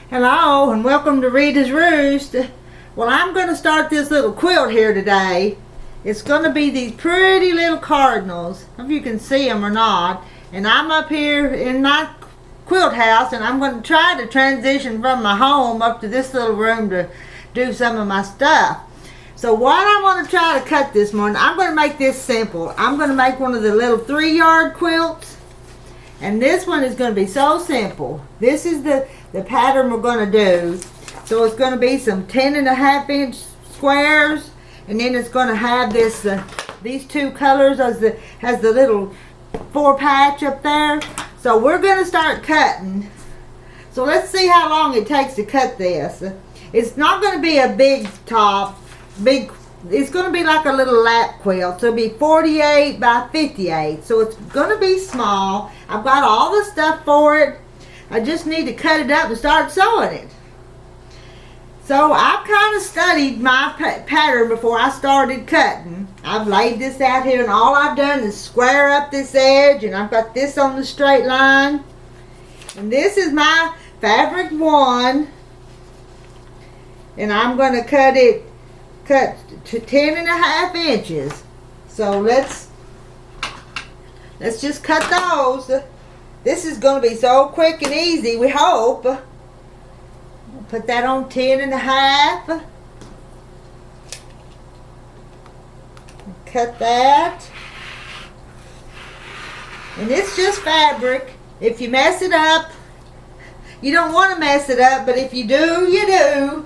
Hello and welcome to Rita's Roost. Well, I'm going to start this little quilt here today. It's going to be these pretty little cardinals. I don't know if you can see them or not. And I'm up here in my quilt house and I'm going to try to transition from my home up to this little room to do some of my stuff. So what I want to try to cut this morning, I'm going to make this simple. I'm going to make one of the little 3-yard quilts. And this one is going to be so simple. This is the pattern we're going to do. So it's going to be some 10.5-inch squares, and then it's going to have this these two colors as has the little 4 patch up there. So we're going to start cutting. So let's see how long it takes to cut this. It's not going to be a big top, it's going to be like a little lap quilt. So it'll be 48 by 58. So it's going to be small. I've got all the stuff for it. I just need to cut it up and start sewing it. So I've kind of studied my pattern before I started cutting. I've laid this out here and all I've done is square up this edge, and I've got this on the straight line. And this is my fabric 1. And I'm going to cut to 10.5 inches. So let's just cut those. This is going to be so quick and easy, we hope. Put that on 10.5. Cut that. And it's just fabric. If you mess it up, you don't want to mess it up, but if you do, you do.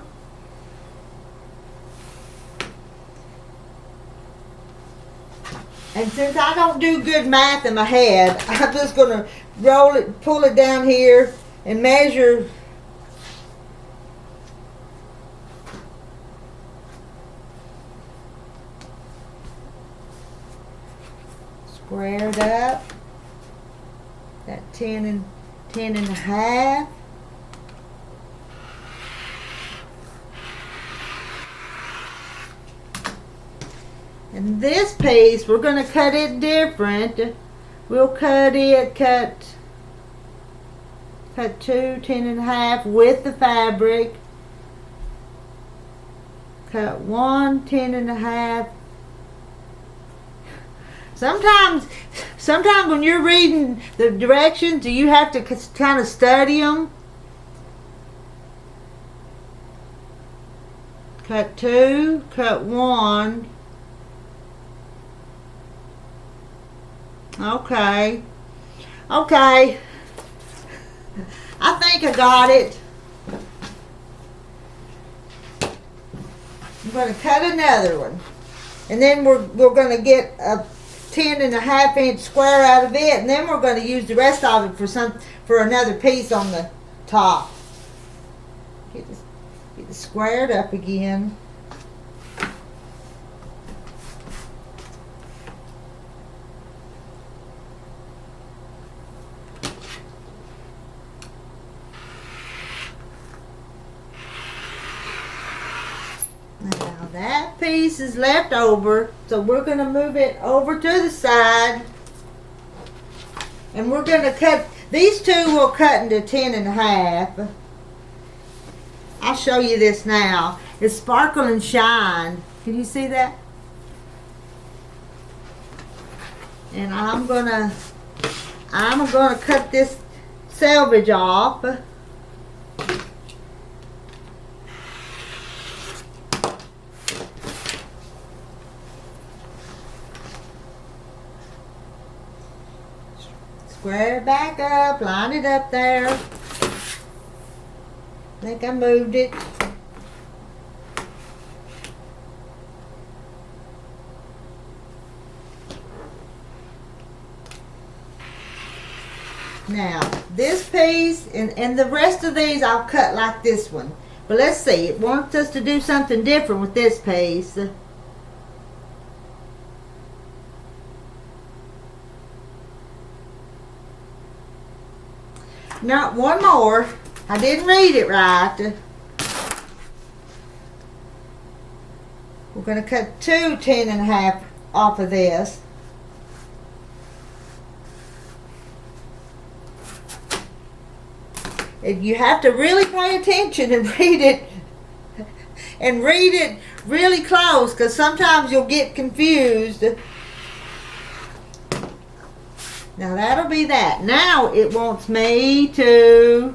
And since I don't do good math in my head, I'm just going to pull it down here and measure. Square it up. That 10.5. And this piece, we're going to cut it different. We'll cut 2 10.5 with the fabric. Cut 1 10.5. Sometimes when you're reading the directions, you have to kind of study them. Cut 2, cut 1. Okay. I think I got it. I'm going to cut another one. And then we're going to get a 10.5-inch square out of it, and then we're going to use the rest of it for another piece on the top. Get it squared up again. Now that piece is left over, so we're going to move it over to the side, and we're going to cut these two. We'll cut into 10.5. I'll show you this now. It's sparkle and shine. Can you see that? And I'm gonna cut this selvage off. Square it back up, line it up there. I think I moved it. Now, this piece and the rest of these I'll cut like this one. But let's see, it wants us to do something different with this piece. Now, one more. I didn't read it right. We're going to cut 2 10.5 off of this. You have to really pay attention and read it. And read it really close, because sometimes you'll get confused. Now that'll be that. Now it wants me to,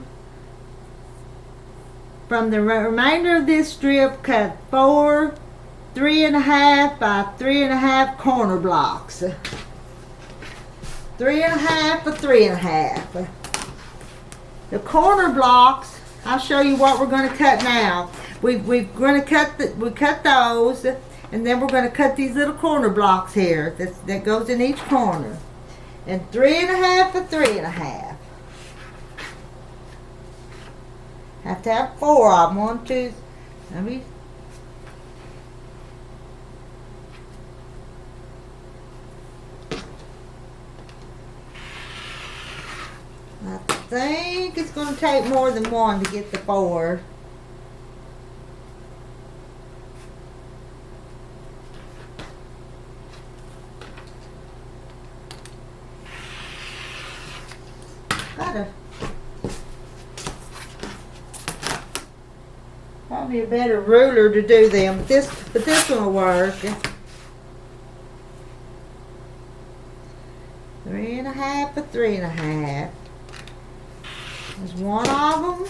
from the remainder of this strip, cut 4 3.5 by 3.5 corner blocks. 3.5 by 3.5. The corner blocks, I'll show you what we're going to cut now. We're going to cut those, and then we're going to cut these little corner blocks here that goes in each corner. And 3.5 by 3.5. Have to have 4 of them. 1, 2, let me. I think it's going to take more than 1 to get the 4. Probably a better ruler to do them, but this one will work. 3.5 by 3.5. There's one of them.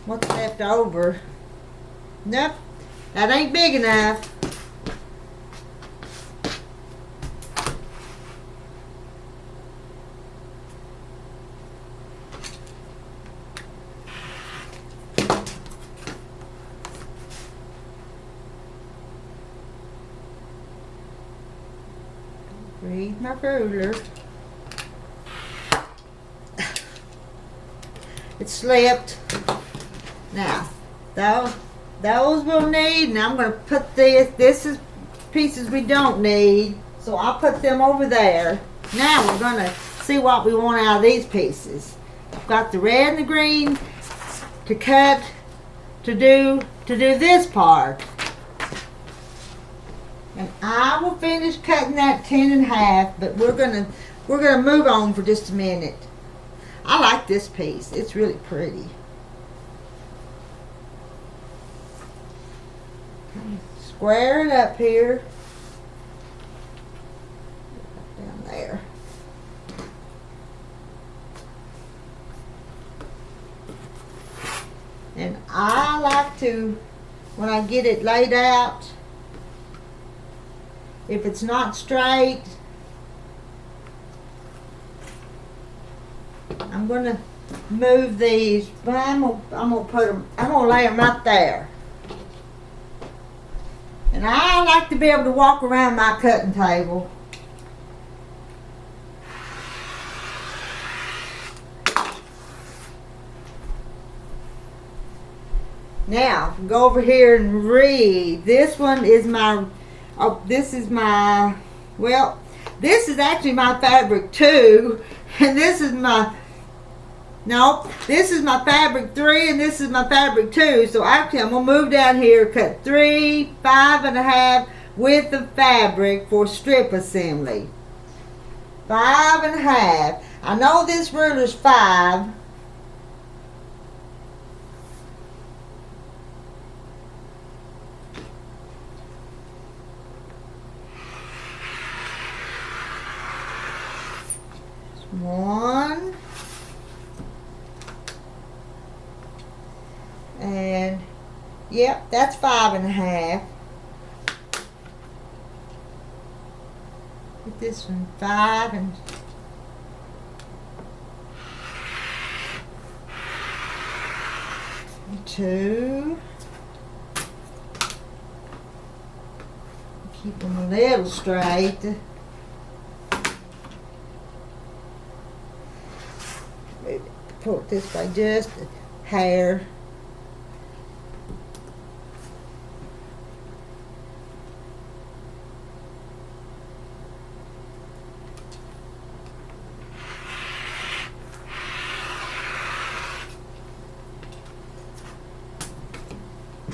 What's left over? Nope, that ain't big enough. Read my ruler. It slipped. Now, those we'll need, and I'm going to put this is pieces we don't need, so I'll put them over there. Now we're going to see what we want out of these pieces. I've got the red and the green to cut to do this part. And I will finish cutting that 10.5, but we're gonna move on for just a minute. I like this piece. It's really pretty. Square it up here. Down there. And I like to, when I get it laid out, if it's not straight, I'm going to move these, but I'm gonna lay them right there. And I like to be able to walk around my cutting table. Now, go over here and read. This one is my, this is actually my fabric 2, and this is my, this is my fabric 3, and this is my fabric 2. So actually I'm going to move down here, cut 3, 5.5 width of fabric for strip assembly. 5.5. I know this ruler's 5. One, and yep, that's 5.5. Get this one 5 and two. Keep them a little straight. Pull it this way just a hair.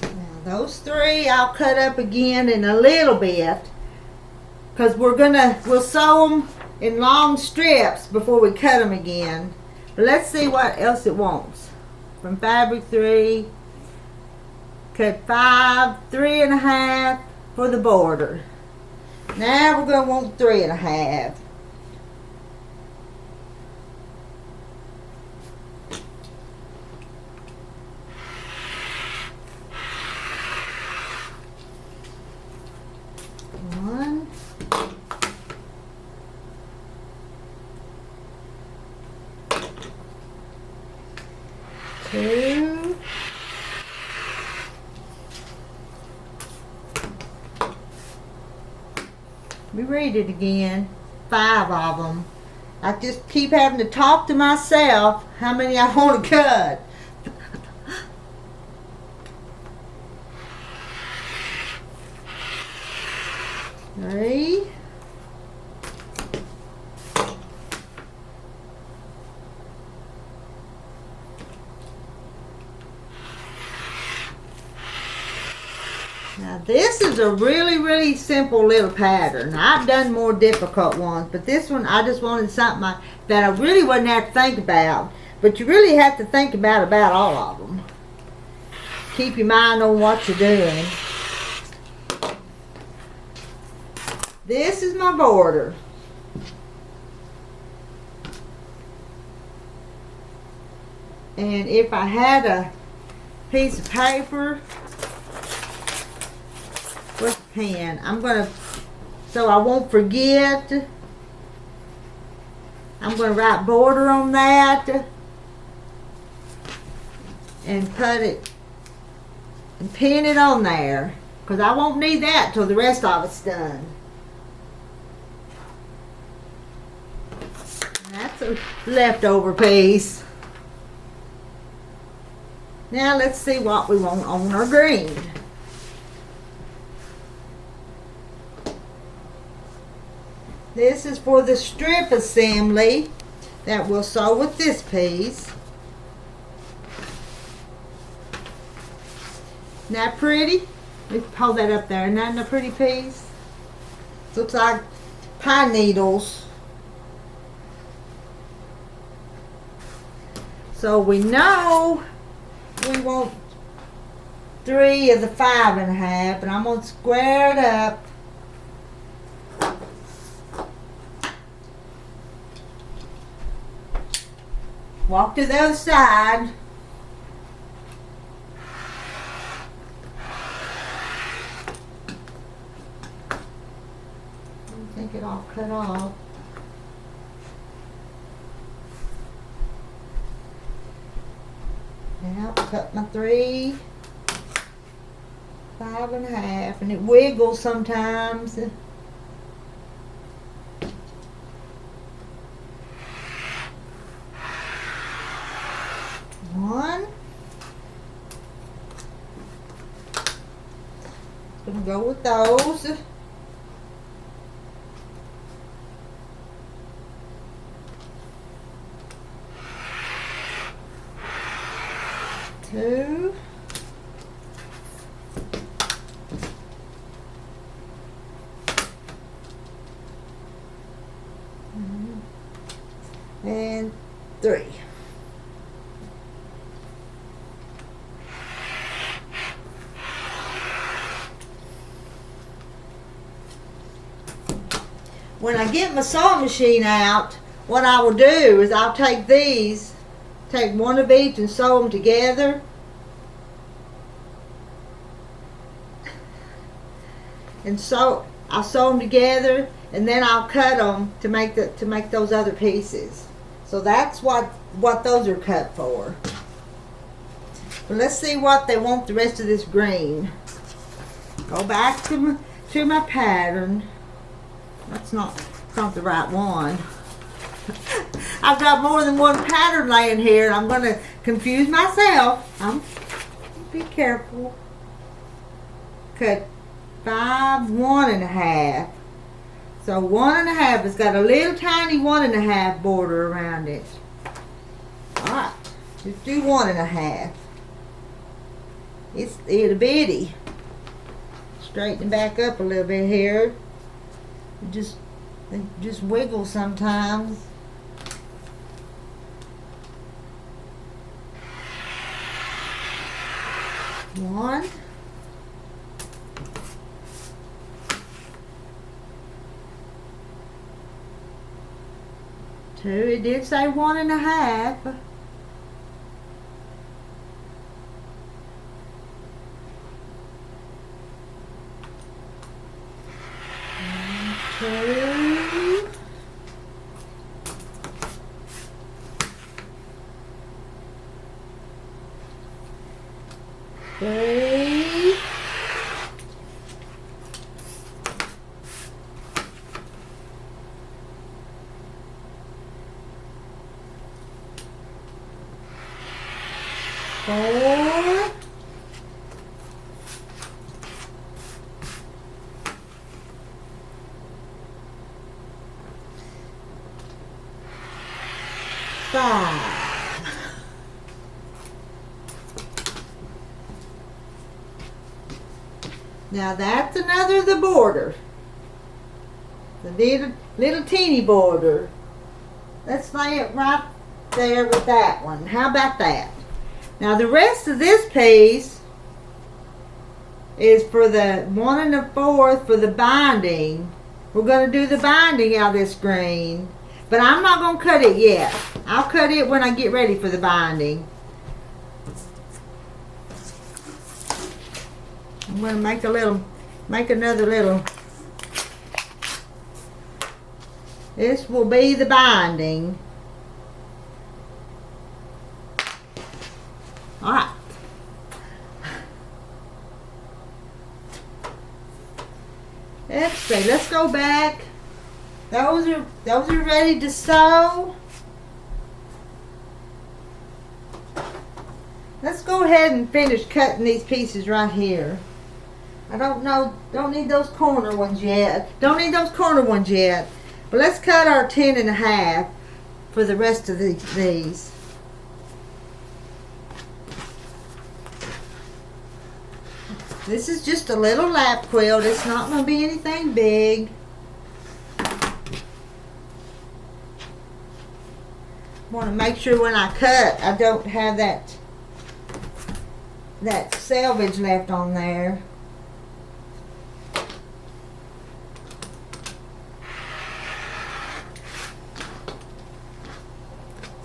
Now those 3 I'll cut up again in a little bit. because we'll sew them in long strips before we cut them again. But let's see what else it wants. From fabric 3, cut 5, 3.5 for the border. Now we're going to want 3.5. One. 2. We read it again. 5 of them. I just keep having to talk to myself how many I want to cut. Three. Now this is a really simple little pattern. I've done more difficult ones, but this one I just wanted something that I really wouldn't have to think about. But you really have to think about all of them. Keep your mind on what you're doing. This is my border. And if I had a piece of paper with a pen, so I won't forget, I'm going to write border on that and put it and pin it on there, because I won't need that till the rest of it's done. That's a leftover piece. Now let's see what we want on our green. This is for the strip assembly that we'll sew with this piece. Isn't that pretty? Let's hold that up there. Isn't that a pretty piece? Looks like pine needles. So we know we want 3 of the 5.5, and I'm going to square it up. Walk to the other side. I think it all cut off. Now cut my 3, 5.5, and it wiggles sometimes. One. Gonna go with those. Two. And 3. When I get my sewing machine out, what I will do is I'll take these, take one of each and sew them together. And so I'll sew them together, and then I'll cut them to make those other pieces. So that's what those are cut for. But let's see what they want the rest of this green. Go back to my pattern. That's not the right one. I've got more than one pattern laying here, and I'm going to confuse myself. Be careful. Cut 5, 1.5. So 1.5 has got a little tiny 1.5 border around it. Alright, let's do 1.5. It's itty bitty. Straighten back up a little bit here. They just wiggle sometimes. One. Two. It did say 1.5. Two. Three. Four. Five. Now that's another of the border. The little teeny border. Let's lay it right there with that one. How about that? Now the rest of this piece is for the 1 1/4 for the binding. We're going to do the binding out of this green. But I'm not going to cut it yet. I'll cut it when I get ready for the binding. I'm going to make another little. This will be the binding. Alright. Let's see. Let's go back. Those are ready to sew. Let's go ahead and finish cutting these pieces right here. I don't need those corner ones yet. But let's cut our 10.5 for the rest of these. This is just a little lap quilt. It's not going to be anything big. Want to make sure when I cut I don't have that selvage left on there.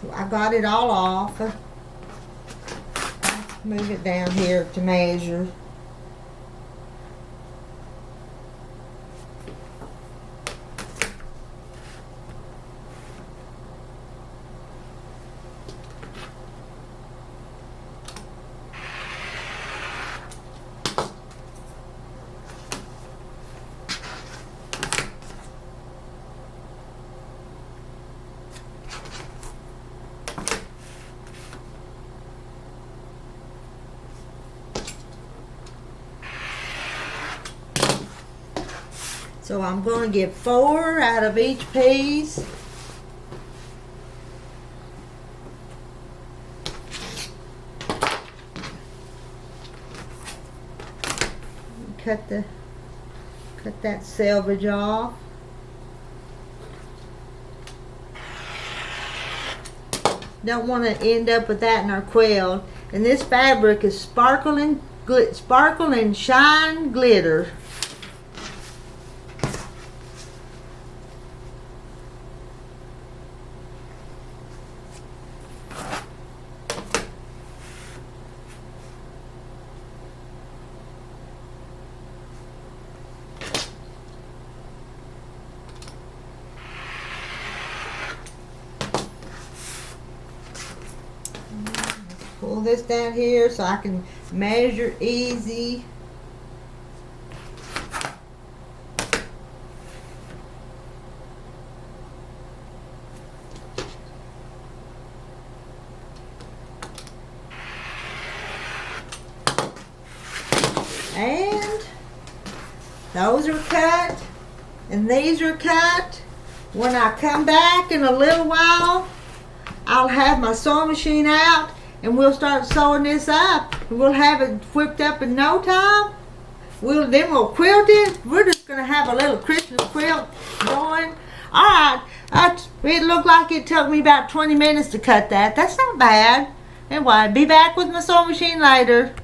So I got it all off. Move it down here to measure. So I'm going to get 4 out of each piece. Cut that selvage off. Don't want to end up with that in our quilt. And this fabric is sparkle and shine glitter. Pull this down here so I can measure easy. And those are cut and these are cut. When I come back in a little while, I'll have my sewing machine out and we'll start sewing this up. We'll have it whipped up in no time. we'll quilt it. We're just gonna have a little Christmas quilt going. Alright, it looked like it took me about 20 minutes to cut that. That's not bad. Anyway, be back with my sewing machine later.